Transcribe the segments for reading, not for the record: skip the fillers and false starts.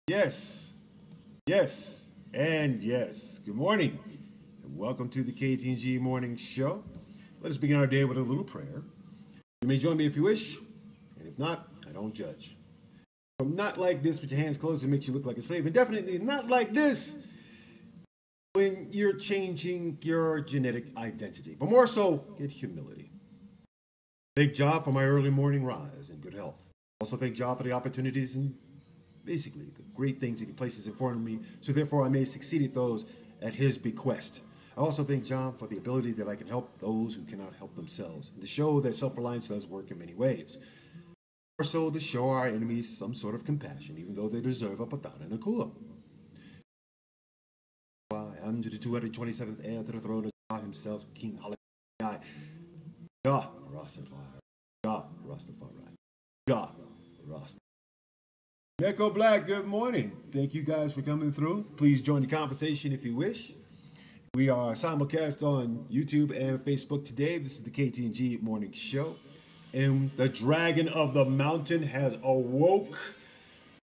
Yes, yes, and yes. Good morning, and welcome to the KTNG Morning Show. Let us begin our day with a little prayer. You may join me if you wish, and if not, I don't judge. From not like this with your hands closed, it makes you look like a slave, and definitely not like this when you're changing your genetic identity, but more so, get humility. Thank Jah for my early morning rise and good health. Also thank Jah for the opportunities and basically the great things that he places in front of me, so therefore I may succeed at those at his bequest. I also thank John for the ability that I can help those who cannot help themselves, and to show that self-reliance does work in many ways. More so to show our enemies some sort of compassion, even though they deserve a patana and a kula. Under the 227th heir to the throne of Jah himself, King Hallelujah. Jah Rastafari. Jah Rastafari. Jah Rastafari. Echo Black, good morning. Thank you guys for coming through. Please join the conversation if you wish. We are simulcast on YouTube and Facebook today. This is the KTNG Morning Show. And the Dragon of the Mountain has awoke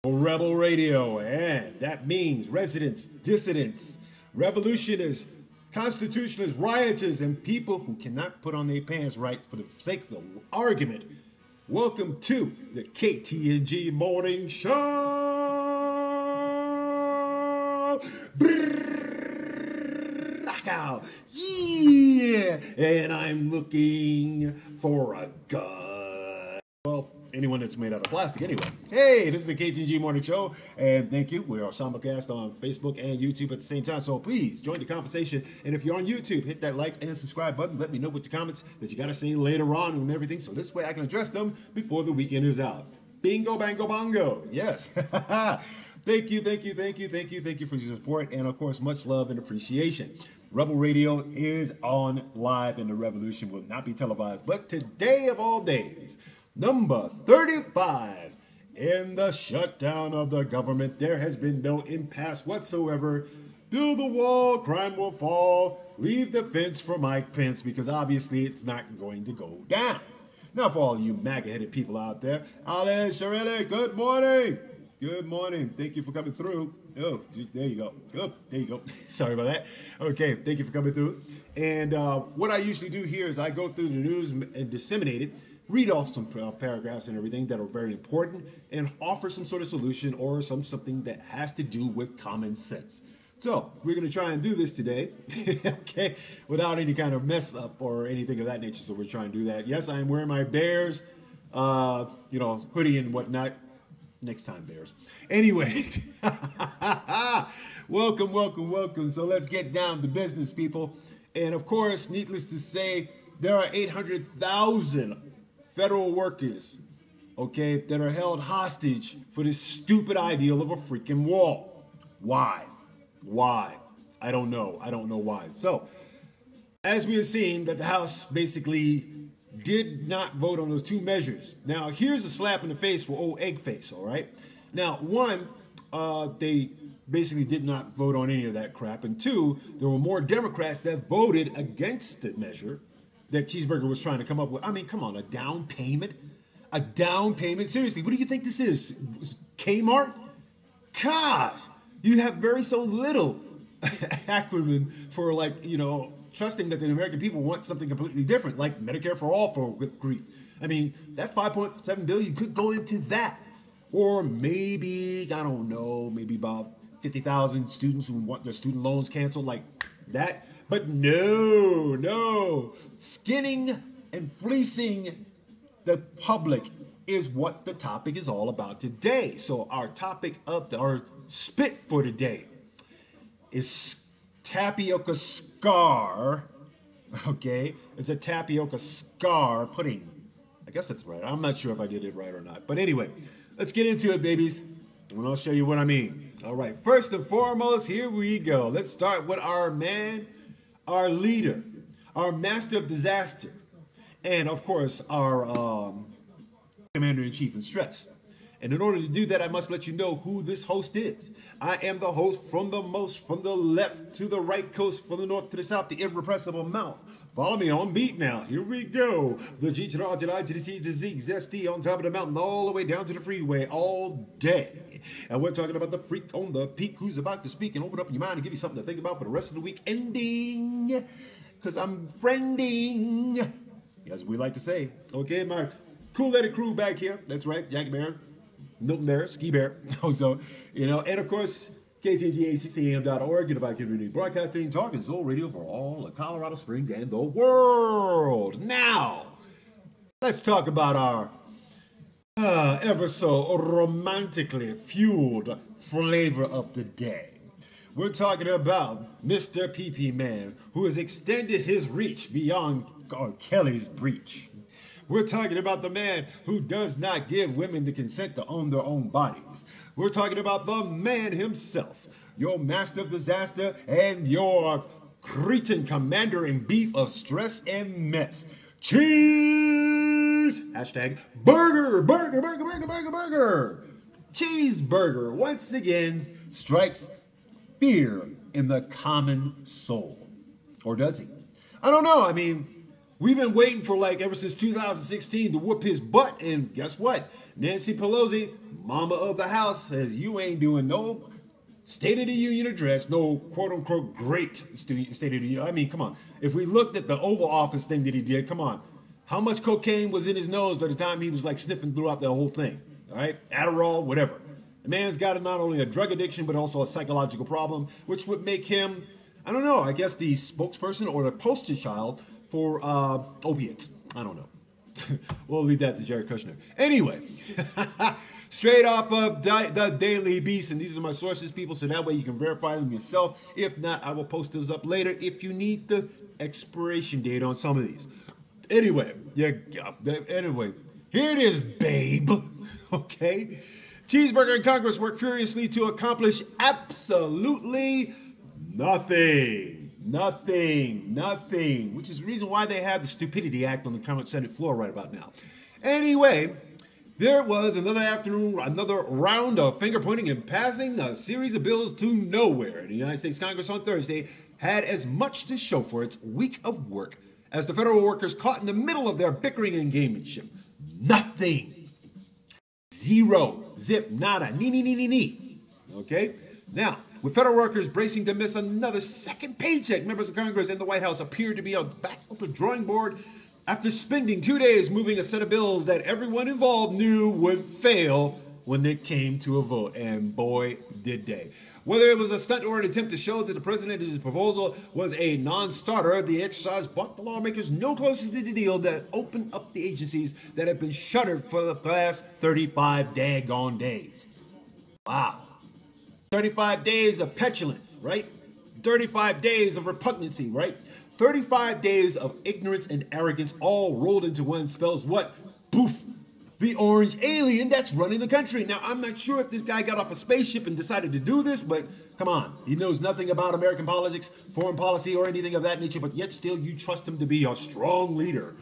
for Rebel Radio. And that means residents, dissidents, revolutionists, constitutionalists, rioters, and people who cannot put on their pants right for the sake of the argument. Welcome to the KTNG Morning Show. Yeah, and I'm looking for a gun. Well, anyone that's made out of plastic anyway. Hey, this is the KTNG Morning Show, and thank you. We are simulcast on Facebook and YouTube at the same time, so please join the conversation. And if you're on YouTube, hit that like and subscribe button. Let me know what your comments that you got to say later on and everything, so this way I can address them before the weekend is out. Bingo, bango, bongo. Yes. Thank you for your support, and of course, much love and appreciation. Rebel Radio is on live, and the revolution will not be televised, but today of all days, number 35 in the shutdown of the government. There has been no impasse whatsoever. Build the wall, crime will fall. Leave the fence for Mike Pence, because obviously it's not going to go down. Now, for all you MAGA-headed people out there, Ale Shirley, good morning. Good morning. Thank you for coming through. Oh, there you go. Oh, there you go. Sorry about that. Okay, thank you for coming through. And what I usually do here is I go through the news and disseminate it, read off some paragraphs and everything that are very important, and offer some sort of solution or something that has to do with common sense. So we're going to try and do this today, okay, without any kind of mess up or anything of that nature. So we're trying to do that. Yes, I am wearing my Bears, hoodie and whatnot. Next time, Bears. Anyway, welcome. So let's get down to business, people. And of course, needless to say, there are 800,000 federal workers, okay, that are held hostage for this stupid ideal of a freaking wall. Why? I don't know. I don't know why. So, as we have seen, that the House basically did not vote on those two measures. Now, here's a slap in the face for old Eggface, all right? Now, one, they basically did not vote on any of that crap. And two, there were more Democrats that voted against the measure that Cheeseburger was trying to come up with. I mean, come on, a down payment? A down payment? Seriously, what do you think this is? Kmart? God, you have very so little acronym for, trusting that the American people want something completely different, like Medicare for all, for good grief. I mean, that $5.7 billion could go into that. Or maybe, I don't know, maybe about 50,000 students who want their student loans canceled, like that. But no. Skinning and fleecing the public is what the topic is all about today. So our topic of our spit for today is tapioca scar, okay? It's a tapioca scar pudding. I guess that's right. I'm not sure if I did it right or not. But anyway, let's get into it, babies, and I'll show you what I mean. All right, first and foremost, here we go. Let's start with our man, our leader, our master of disaster, and, of course, our commander-in-chief in stress. And in order to do that, I must let you know who this host is. I am the host from the left to the right coast, from the north to the south, the irrepressible mouth, Follow me on beat now. Here we go. The G to the R to the I to the T to the Z, ZST on top of the mountain all the way down to the freeway all day. And we're talking about the freak on the peak who's about to speak and open up your mind and give you something to think about for the rest of the week ending. Because I'm friending, as we like to say. Okay, my cool-headed crew back here. That's right, Jackie Bear, Milton Bear, Ski Bear. So, and of course, KTNG 860am.org, Unified Community Broadcasting, talking soul radio for all of Colorado Springs and the world. Now, let's talk about our ever so romantically fueled flavor of the day. We're talking about Mr. PP Man, who has extended his reach beyond R. Kelly's breach. We're talking about the man who does not give women the consent to own their own bodies. We're talking about the man himself, your master of disaster and your cretin commander in beef of stress and mess. Cheese! Hashtag burger, burger, burger, burger, burger, burger. Cheeseburger once again strikes fear in the common soul. Or does he? I don't know. I mean, we've been waiting for ever since 2016 to whoop his butt, and guess what? Nancy Pelosi, mama of the house, says you ain't doing no State of the Union address, no quote-unquote great State of the Union. I mean, come on. If we looked at the Oval Office thing that he did, come on. How much cocaine was in his nose by the time he was sniffing throughout the whole thing? All right? Adderall, whatever. The man's got not only a drug addiction, but also a psychological problem, which would make him, I don't know, I guess the spokesperson or the poster child for opiates. I don't know. We'll leave that to Jared Kushner. Anyway, straight off of the Daily Beast, and these are my sources, people, so that way you can verify them yourself. If not, I will post those up later if you need the expiration date on some of these. Anyway, anyway, here it is, babe. Okay? Cheeseburger and Congress work furiously to accomplish absolutely nothing. Nothing. Which is the reason why they have the Stupidity Act on the current Senate floor right about now. Anyway, there was another afternoon, another round of finger pointing and passing a series of bills to nowhere. The United States Congress on Thursday had as much to show for its week of work as the federal workers caught in the middle of their bickering and gamemanship. Nothing. Zero. Zip. Nada. Nee. Okay? Now, with federal workers bracing to miss another second paycheck, members of Congress and the White House appeared to be back on the drawing board after spending 2 days moving a set of bills that everyone involved knew would fail when it came to a vote. And boy, did they. Whether it was a stunt or an attempt to show that the president's proposal was a non-starter, the exercise brought the lawmakers no closer to the deal that opened up the agencies that have been shuttered for the past 35 daggone days. Wow. 35 days of petulance, right? 35 days of repugnancy, right? 35 days of ignorance and arrogance all rolled into one spells what? Poof! The orange alien that's running the country. Now, I'm not sure if this guy got off a spaceship and decided to do this, but come on. He knows nothing about American politics, foreign policy, or anything of that nature, but yet still you trust him to be a strong leader.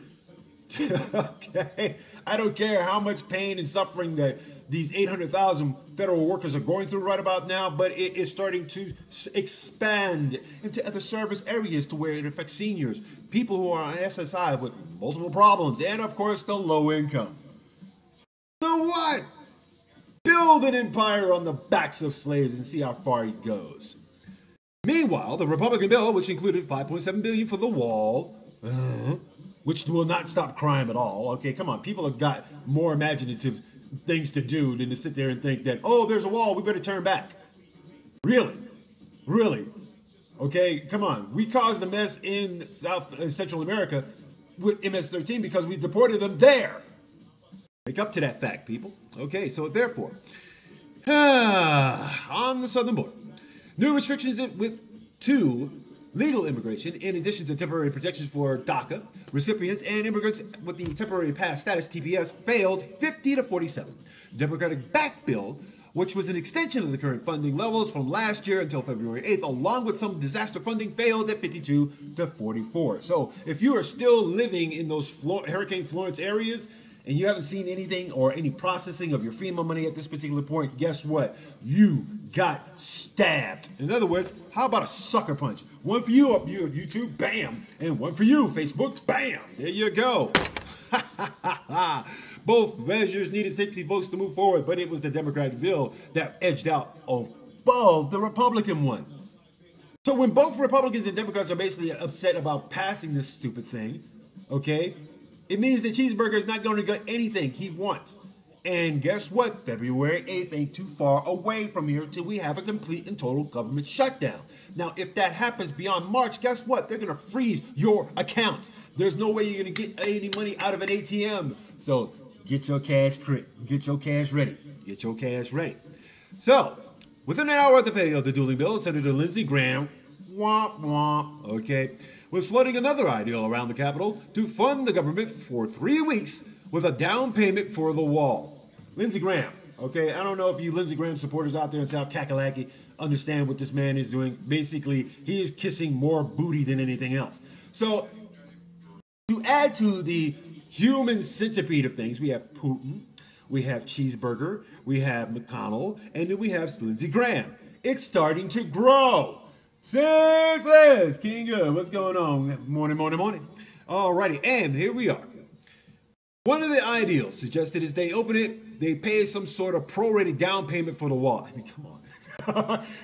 Okay? I don't care how much pain and suffering that these 800,000 federal workers are going through right about now, but it is starting to expand into other service areas to where it affects seniors, people who are on SSI with multiple problems, and of course the low income. So what? Build an empire on the backs of slaves and see how far he goes. Meanwhile, the Republican bill, which included $5.7 billion for the wall, which will not stop crime at all. Okay, come on. People have got more imaginative things to do than to sit there and think that, oh, there's a wall, we better turn back. Really? Okay, come on. We caused a mess in Central America with MS-13 because we deported them there. Wake up to that fact, people. Okay, so therefore, on the southern border, new restrictions to legal immigration, in addition to temporary protections for DACA recipients and immigrants with the temporary pass status (TPS), failed 50 to 47. Democratic-backed bill, which was an extension of the current funding levels from last year until February 8th, along with some disaster funding, failed at 52 to 44. So if you are still living in those Hurricane Florence areas, and you haven't seen anything or any processing of your FEMA money at this particular point, guess what? You got stabbed. In other words, how about a sucker punch? One for you up here on YouTube, bam, and one for you, Facebook, bam. There you go. Both measures needed 60 votes to move forward, but it was the Democratic bill that edged out above the Republican one. So when both Republicans and Democrats are basically upset about passing this stupid thing, okay, it means that Cheeseburger is not going to get anything he wants. And guess what? February 8th ain't too far away from here till we have a complete and total government shutdown. Now, if that happens beyond March, guess what? They're going to freeze your accounts. There's no way you're going to get any money out of an ATM. So get your cash ready. Get your cash ready. Get your cash ready. So, within an hour of the failure of the dueling bill, Senator Lindsey Graham, womp womp, okay, was floating another ideal around the Capitol to fund the government for 3 weeks with a down payment for the wall. Lindsey Graham, okay, I don't know if you Lindsey Graham supporters out there in South Kakalaki understand what this man is doing. Basically, he is kissing more booty than anything else. So, to add to the human centipede of things, we have Putin, we have Cheeseburger, we have McConnell, and then we have Lindsey Graham. It's starting to grow. Seriously, King Good, what's going on? Morning. Alrighty, and here we are. One of the ideals suggested is they open it, they pay some sort of prorated down payment for the wall. I mean, come on.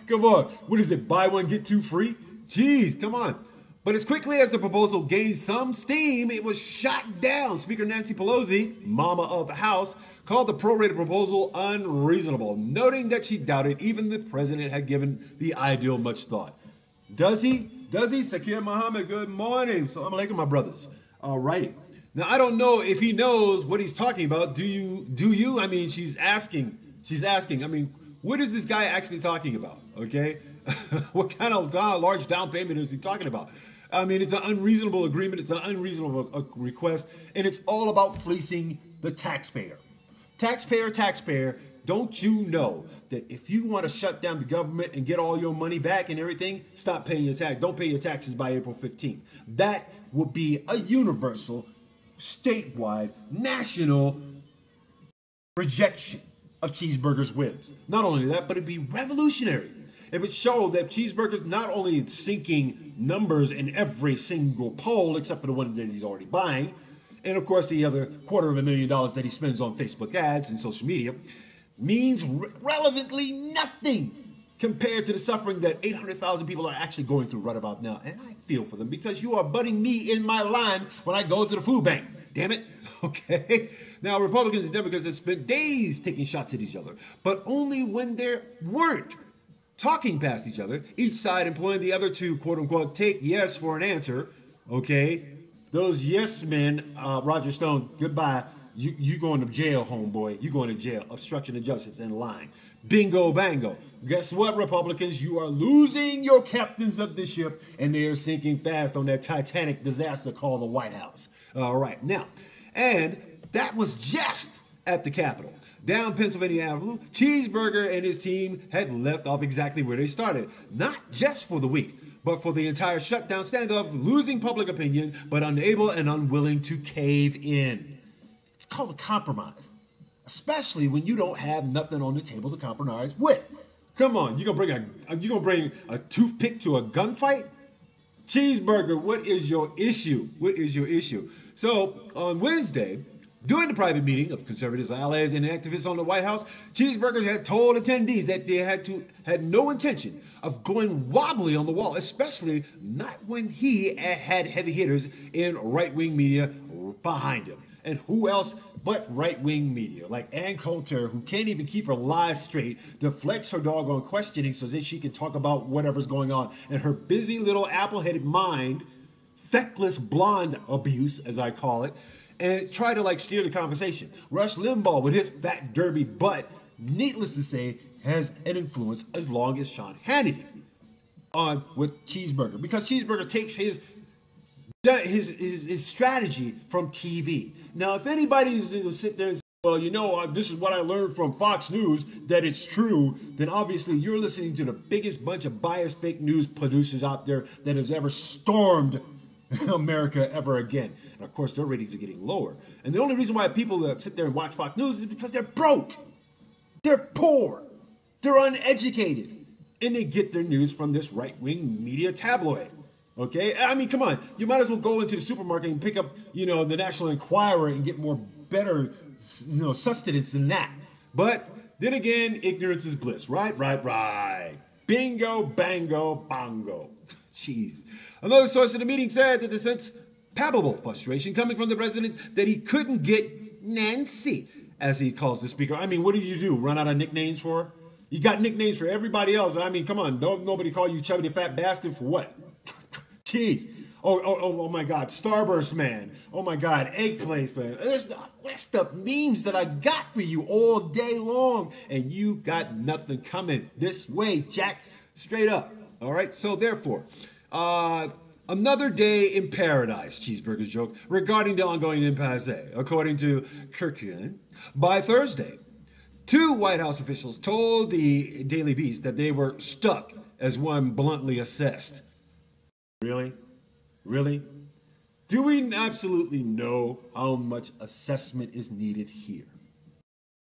Come on. What is it, buy one, get two free? Jeez, come on. But as quickly as the proposal gained some steam, it was shot down. Speaker Nancy Pelosi, Mama of the House, called the prorated proposal unreasonable, noting that she doubted even the president had given the ideal much thought. Does he? Sakir Muhammad, good morning. So I'm alaikum, my brothers. All righty. Now, I don't know if he knows what he's talking about. Do you? I mean, she's asking. I mean, what is this guy actually talking about? Okay. What kind of large down payment is he talking about? I mean, it's an unreasonable agreement. It's an unreasonable request. And it's all about fleecing the taxpayer. Taxpayer. Don't you know that if you want to shut down the government and get all your money back and everything, stop paying your tax. Don't pay your taxes by April 15th. That would be a universal, statewide, national rejection of Cheeseburger's whims. Not only that, but it'd be revolutionary. It would show that Cheeseburger's not only sinking numbers in every single poll, except for the one that he's already buying, and of course the other $250,000 that he spends on Facebook ads and social media, means relevantly nothing compared to the suffering that 800,000 people are actually going through right about now. And I feel for them because you are butting me in my line when I go to the food bank. Damn it. Okay. Now, Republicans and Democrats have spent days taking shots at each other, but only when they weren't talking past each other, each side employing the other to, quote unquote, take yes for an answer. Okay. Those yes men, Roger Stone, goodbye. You going to jail, homeboy. You going to jail. Obstruction of justice and lying. Bingo, bango. Guess what, Republicans? You are losing your captains of the ship, and they are sinking fast on that Titanic disaster called the White House. All right. Now, and that was just at the Capitol. Down Pennsylvania Avenue, Cheeseburger and his team had left off exactly where they started. Not just for the week, but for the entire shutdown standoff, losing public opinion, but unable and unwilling to cave in. It's called a compromise, especially when you don't have nothing on the table to compromise with. Come on, you gonna bring a toothpick to a gunfight? Cheeseburger, what is your issue? What is your issue? So on Wednesday, during the private meeting of conservatives, allies, and activists on the White House, Cheeseburger had told attendees that they had no intention of going wobbly on the wall, especially not when he had heavy hitters in right-wing media behind him. And who else but right-wing media, like Ann Coulter, who can't even keep her lies straight, deflects her doggone questioning so that she can talk about whatever's going on in her busy little apple-headed mind, feckless blonde abuse, as I call it, and try to steer the conversation. Rush Limbaugh, with his fat derby butt, needless to say, has an influence as long as Sean Hannity on with Cheeseburger, because Cheeseburger takes his strategy from TV. Now, if anybody's going to sit there and say, well, this is what I learned from Fox News, that it's true, then obviously you're listening to the biggest bunch of biased fake news producers out there that has ever stormed America ever again. And of course, their ratings are getting lower. And the only reason why people sit there and watch Fox News is because they're broke. They're poor. They're uneducated. And they get their news from this right-wing media tabloid. Okay? I mean, come on. You might as well go into the supermarket and pick up, the National Enquirer and get better, sustenance than that. But then again, ignorance is bliss. Right. Bingo, bango, bongo. Jeez. Another source in the meeting said that the sense palpable frustration coming from the president that he couldn't get Nancy, as he calls the speaker. I mean, what did you do? Run out of nicknames for her? You got nicknames for everybody else. I mean, come on. Don't nobody call you chubby fat bastard for what? Jeez. Oh my God. Starburst man. Oh my God. Eggplant man. That's the memes that I got for you all day long. And you got nothing coming this way, Jack. Straight up. All right. So therefore, another day in paradise, Cheeseburger's joke, regarding the ongoing impasse. According to Kirkian, by Thursday, 2 White House officials told the Daily Beast that they were stuck, as one bluntly assessed. Really? Do we absolutely know how much assessment is needed here?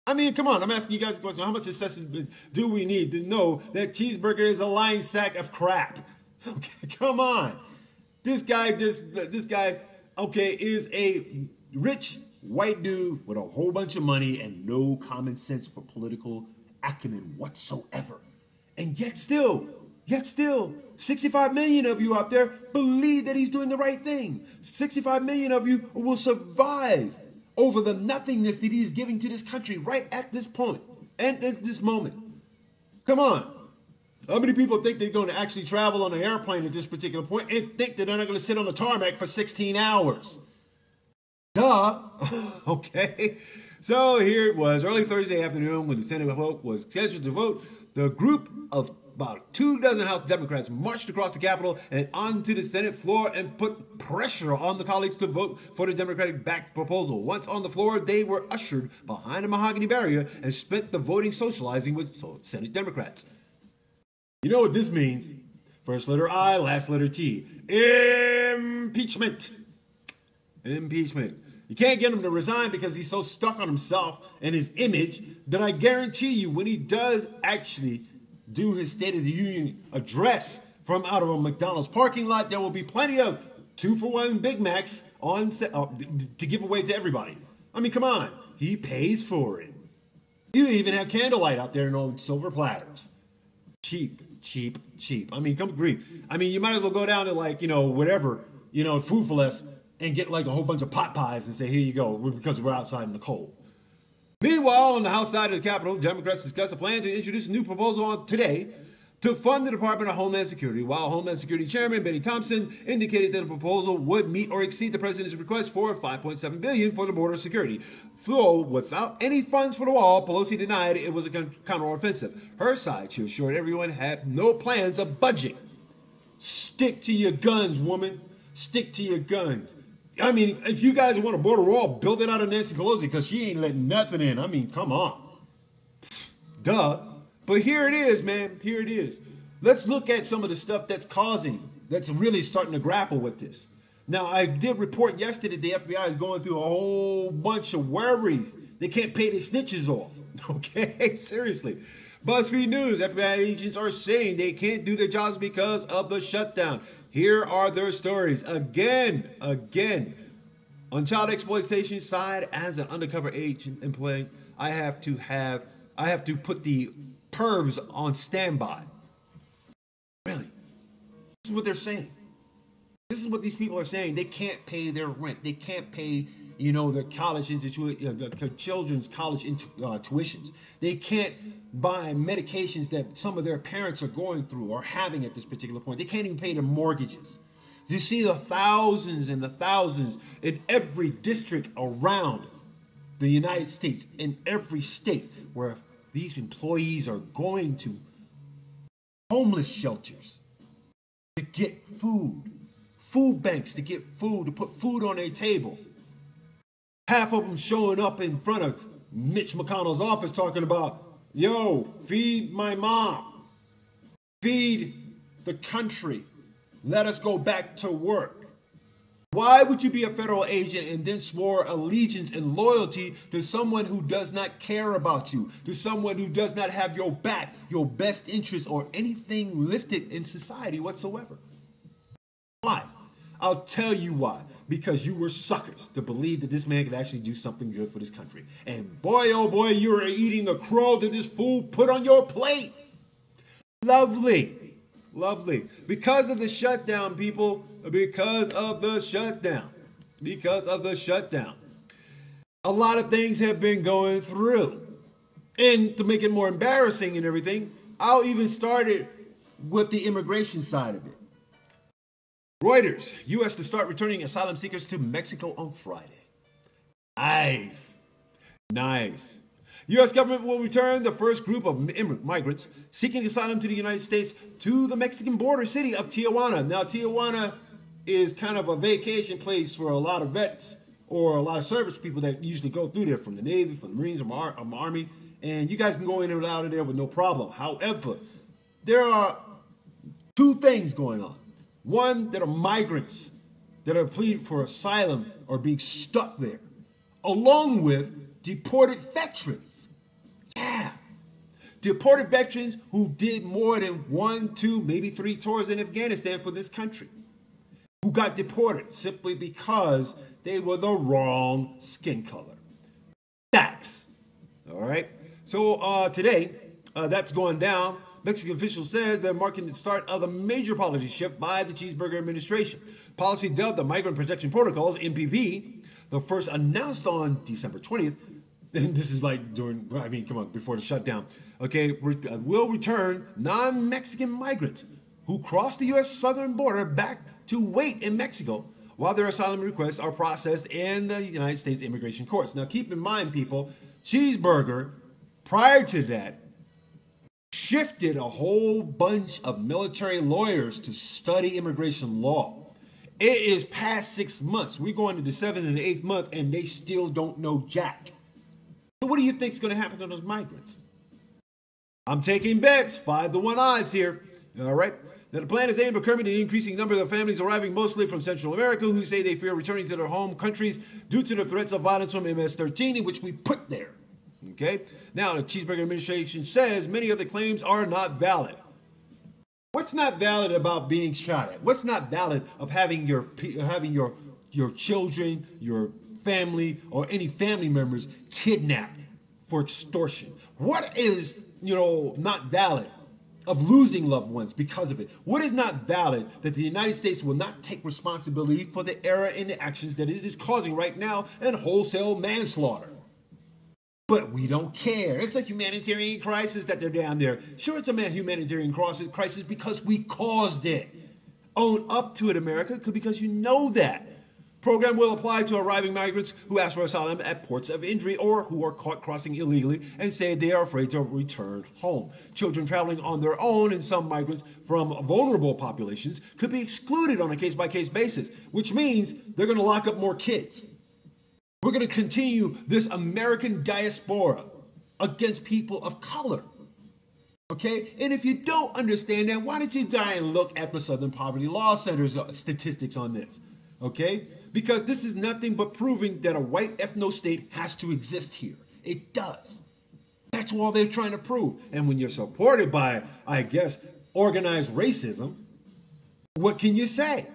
I mean, come on, I'm asking you guys a question. How much assessment do we need to know that Cheeseburger is a lying sack of crap? Okay, come on. This guy, is a rich white dude with a whole bunch of money and no common sense for political acumen whatsoever. And yet still, 65 million of you out there believe that he's doing the right thing. 65 million of you will survive over the nothingness that he is giving to this country right at this point and at this moment. Come on. How many people think they're going to actually travel on an airplane at this particular point and think that they're not going to sit on the tarmac for 16 hours? Duh. Okay. So here it was, early Thursday afternoon when the Senate vote was scheduled to vote. The group of about 24 House Democrats marched across the Capitol and onto the Senate floor and put pressure on the colleagues to vote for the Democratic-backed proposal. Once on the floor, they were ushered behind a mahogany barrier and spent the voting socializing with Senate Democrats. You know what this means? First letter I, last letter T. Impeachment. You can't get him to resign because he's so stuck on himself and his image that I guarantee you when he does actually do his State of the Union address from out of a McDonald's parking lot, there will be plenty of 2-for-1 Big Macs on to give away to everybody. I mean, come on. He pays for it. You even have candlelight out there in old silver platters. Cheap. I mean, come grief. I mean, you might as well go down to whatever, Food for Less and get like a whole bunch of pot pies and say, here you go, because we're outside in the cold. Meanwhile, on the House side of the Capitol, Democrats discussed a plan to introduce a new proposal today to fund the Department of Homeland Security, while Homeland Security Chairman Benny Thompson indicated that the proposal would meet or exceed the president's request for $5.7 billion for the border security. Though without any funds for the wall, Pelosi denied it was a counteroffensive. Her side, she assured everyone, had no plans of budget. Stick to your guns, woman. Stick to your guns. I mean, if you guys want a border wall, build it out of Nancy Pelosi because she ain't letting nothing in. I mean, come on. Duh. But here it is, man. Here it is. Let's look at some of the stuff that's really starting to grapple with this. Now, I did report yesterday the FBI is going through a whole bunch of worries. They can't pay their snitches off. Okay? Seriously. BuzzFeed News, FBI agents are saying they can't do their jobs because of the shutdown. Here are their stories. Again. On child exploitation side, as an undercover agent employee, I have to put the pervs on standby. Really? This is what they're saying. This is what these people are saying. They can't pay their rent. They can't pay, their college children's college tuitions. They can't buy medications that some of their parents are going through or having at this particular point. They can't even pay their mortgages. You see the thousands and the thousands in every district around the United States, in every state, where these employees are going to homeless shelters to get food banks to get food, to put food on their table. Half of them showing up in front of Mitch McConnell's office talking about, yo, feed my mom, feed the country, let us go back to work. Why would you be a federal agent and then swore allegiance and loyalty to someone who does not care about you, to someone who does not have your back, your best interest, or anything listed in society whatsoever? Why? I'll tell you why. Because you were suckers to believe that this man could actually do something good for this country. And boy, oh boy, you are eating the crow that this fool put on your plate. Lovely. Lovely. Because of the shutdown, people, because of the shutdown. A lot of things have been going through. And to make it more embarrassing and everything, I'll even start it with the immigration side of it. Reuters, U.S. to start returning asylum seekers to Mexico on Friday. Nice. U.S. government will return the first group of migrants seeking asylum to the United States to the Mexican border city of Tijuana. Now, Tijuana is kind of a vacation place for a lot of vets or a lot of service people that usually go through there from the Navy, from the Marines, or Army, and you guys can go in and out of there with no problem. However, there are two things going on. One, that are migrants that are pleading for asylum or being stuck there, along with deported veterans. Yeah. Deported veterans who did more than 1, 2, maybe 3 tours in Afghanistan for this country, who got deported simply because they were the wrong skin color. Facts. All right. So today, that's going down. Mexican official says they're marking the start of the major policy shift by the Cheeseburger administration. Policy dubbed the Migrant Protection Protocols, MPP, the first announced on December 20th. And this is like before the shutdown. Okay, will return non-Mexican migrants who cross the U.S. southern border back to wait in Mexico while their asylum requests are processed in the United States immigration courts. Now, keep in mind, people, Cheeseburger, prior to that, shifted a whole bunch of military lawyers to study immigration law. It is past 6 months. We're going to the 7th and 8th month, and they still don't know jack. So what do you think is going to happen to those migrants? I'm taking bets, 5-1 odds here. All right. Now, the plan is aimed at curbing the increasing number of families arriving mostly from Central America who say they fear returning to their home countries due to the threats of violence from MS-13, in which we put there. Okay. Now, the Cheeseburger administration says many of the claims are not valid. What's not valid about being shot at? What's not valid of having your children, your family, or any family members kidnapped for extortion? What is, not valid of losing loved ones because of it? What is not valid that the United States will not take responsibility for the error in the actions that it is causing right now and wholesale manslaughter? But we don't care. It's a humanitarian crisis that they're down there. Sure, it's a humanitarian crisis because we caused it. Own up to it, America, because you know that. Program will apply to arriving migrants who ask for asylum at ports of entry or who are caught crossing illegally and say they are afraid to return home. Children traveling on their own and some migrants from vulnerable populations could be excluded on a case-by-case basis, which means they're going to lock up more kids. We're going to continue this American diaspora against people of color. Okay? And if you don't understand that, why don't you try and look at the Southern Poverty Law Center's statistics on this? Okay? Because this is nothing but proving that a white ethno-state has to exist here. It does. That's all they're trying to prove. And when you're supported by, I guess, organized racism, what can you say?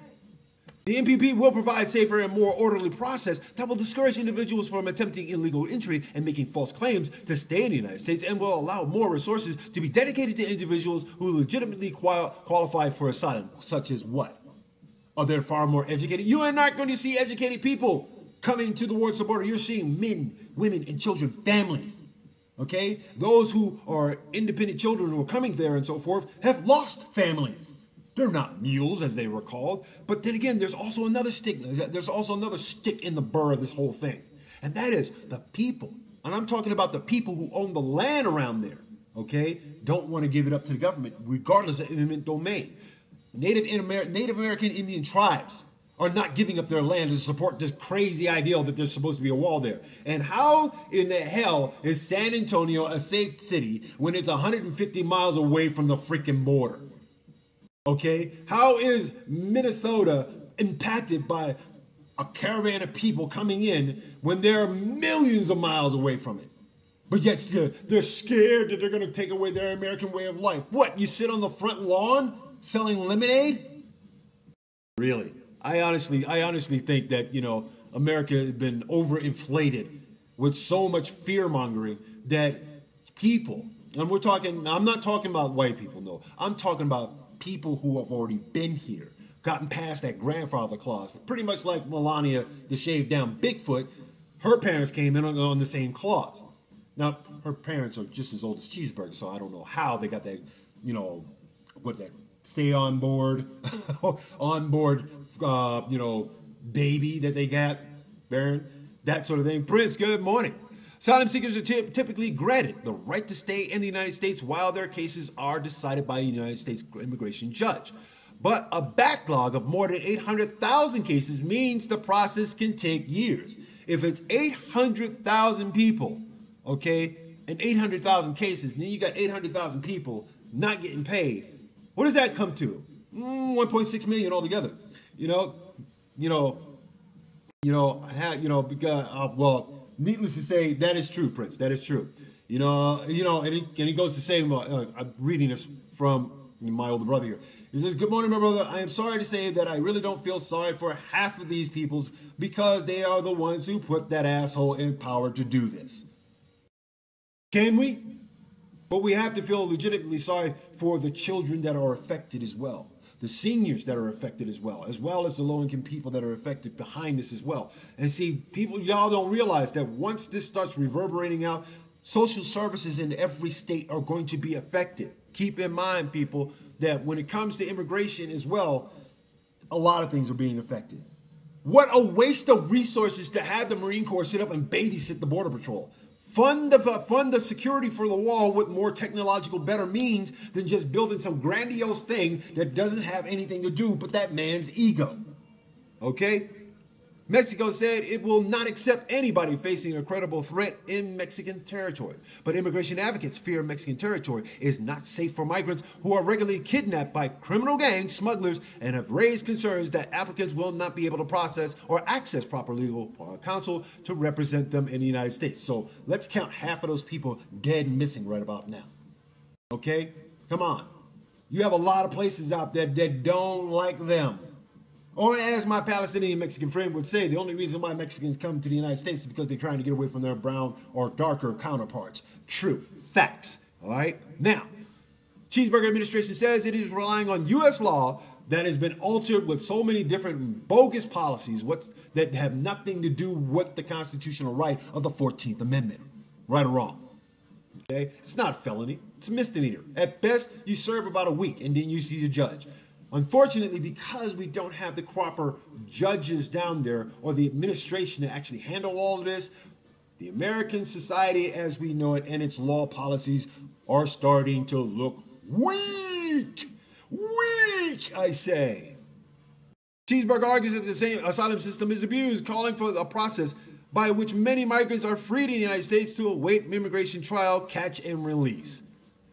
The MPP will provide safer and more orderly process that will discourage individuals from attempting illegal entry and making false claims to stay in the United States, and will allow more resources to be dedicated to individuals who legitimately qualify for asylum, such as what? Are they far more educated? You are not going to see educated people coming towards the border. You're seeing men, women, and children, families. Okay? Those who are independent children who are coming there and so forth have lost families. They're not mules, as they were called. But then again, there's also another stigma. There's also another stick in the burr of this whole thing. And that is the people. And I'm talking about the people who own the land around there, okay, don't want to give it up to the government, regardless of eminent domain. Native American Indian tribes are not giving up their land to support this crazy ideal that there's supposed to be a wall there. And how in the hell is San Antonio a safe city when it's 150 miles away from the freaking border? Okay, how is Minnesota impacted by a caravan of people coming in when they're millions of miles away from it. But yet they're scared that they're going to take away their American way of life. What, you sit on the front lawn selling lemonade? Really? I honestly think that, you know, America has been overinflated with so much fear-mongering that people, and I'm not talking about white people, no. I'm talking about people who have already been here, gotten past that grandfather clause. Pretty much like Melania, the shaved down Bigfoot, her parents came in on the same clause. Now, her parents are just as old as Cheeseburger, so I don't know how they got that, you know, stay on board, you know, baby that they got, Baron, that sort of thing. Prince, good morning. Asylum seekers are typically granted the right to stay in the United States while their cases are decided by a United States immigration judge. But a backlog of more than 800,000 cases means the process can take years. If it's 800,000 people, okay, and 800,000 cases, and then you got 800,000 people not getting paid, what does that come to? 1.6 million altogether. Because, well, needless to say, that is true, Prince. That is true. And he goes to say, I'm reading this from my older brother here. He says, good morning, my brother. I am sorry to say that I really don't feel sorry for half of these peoples because they are the ones who put that asshole in power to do this. Can we? But we have to feel legitimately sorry for the children that are affected as well. The seniors that are affected as well as the low-income people that are affected behind this as well. And see, people, y'all don't realize that once this starts reverberating out, social services in every state are going to be affected. Keep in mind, people, that when it comes to immigration as well, a lot of things are being affected. What a waste of resources to have the Marine Corps sit up and babysit the Border Patrol. Fund the security for the wall with more technological, better means than just building some grandiose thing that doesn't have anything to do but that man's ego. Okay? Mexico said it will not accept anybody facing a credible threat in Mexican territory. But immigration advocates fear Mexican territory is not safe for migrants who are regularly kidnapped by criminal gangs, smugglers, and have raised concerns that applicants will not be able to process or access proper legal counsel to represent them in the United States. So let's count half of those people dead and missing right about now. Okay? Come on. You have a lot of places out there that don't like them. Or as my Palestinian Mexican friend would say, the only reason why Mexicans come to the United States is because they're trying to get away from their brown or darker counterparts. True. Facts. All right? Now, Cheeseburger administration says it is relying on U.S. law that has been altered with so many different bogus policies that have nothing to do with the constitutional right of the 14th Amendment. Right or wrong? Okay? It's not a felony. It's a misdemeanor. At best, you serve about a week and then you see the judge. Unfortunately, because we don't have the proper judges down there or the administration to actually handle all of this, the American society as we know it and its law policies are starting to look weak. Weak, I say. Cheeseburger argues that the same asylum system is abused, calling for a process by which many migrants are freed in the United States to await immigration trial, catch, and release.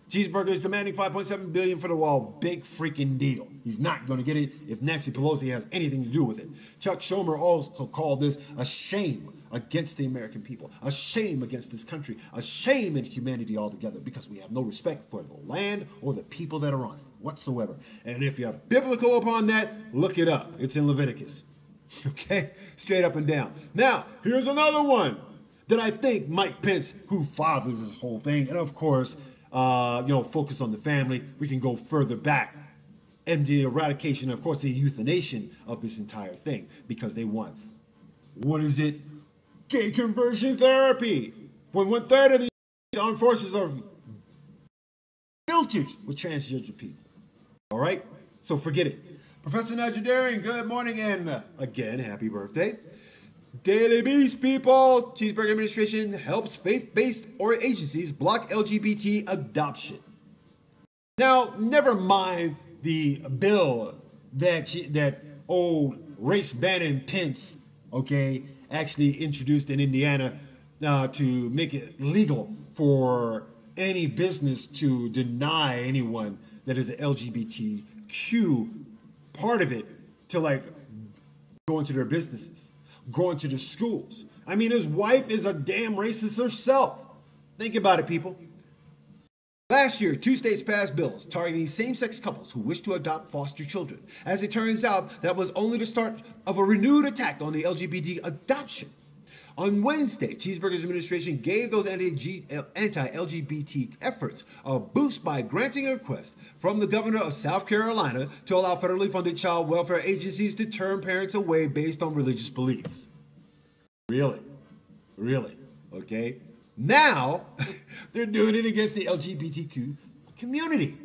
Cheeseburger is demanding $5.7 billion for the wall. Big freaking deal. He's not going to get it if Nancy Pelosi has anything to do with it. Chuck Schumer also called this a shame against the American people, a shame against this country, a shame in humanity altogether because we have no respect for the land or the people that are on it whatsoever. And if you're biblical upon that, look it up. It's in Leviticus. Okay? Straight up and down. Now, here's another one that I think Mike Pence, who fathers this whole thing, and of course, focus on the family. We can go further back. And the eradication, of course, the euthanation of this entire thing because they want, what is it? Gay conversion therapy. When 1/3 of the armed forces are filtered with transgender people. All right? So forget it. Professor Najadarian, good morning and again, happy birthday. Daily Beast people, Cheeseburger administration helps faith-based or agencies block LGBT adoption. Now, never mind the bill that old race banning Pence, okay, actually introduced in Indiana to make it legal for any business to deny anyone that is an LGBTQ part of it to like go into their businesses. going to the schools. I mean, his wife is a damn racist herself. Think about it, people. Last year, 2 states passed bills targeting same-sex couples who wish to adopt foster children. As it turns out, that was only the start of a renewed attack on the LGBT adoption. On Wednesday, Cheeseburger's administration gave those anti-LGBT efforts a boost by granting a request from the governor of South Carolina to allow federally funded child welfare agencies to turn parents away based on religious beliefs. Really? Really? Okay? Now, they're doing it against the LGBTQ community.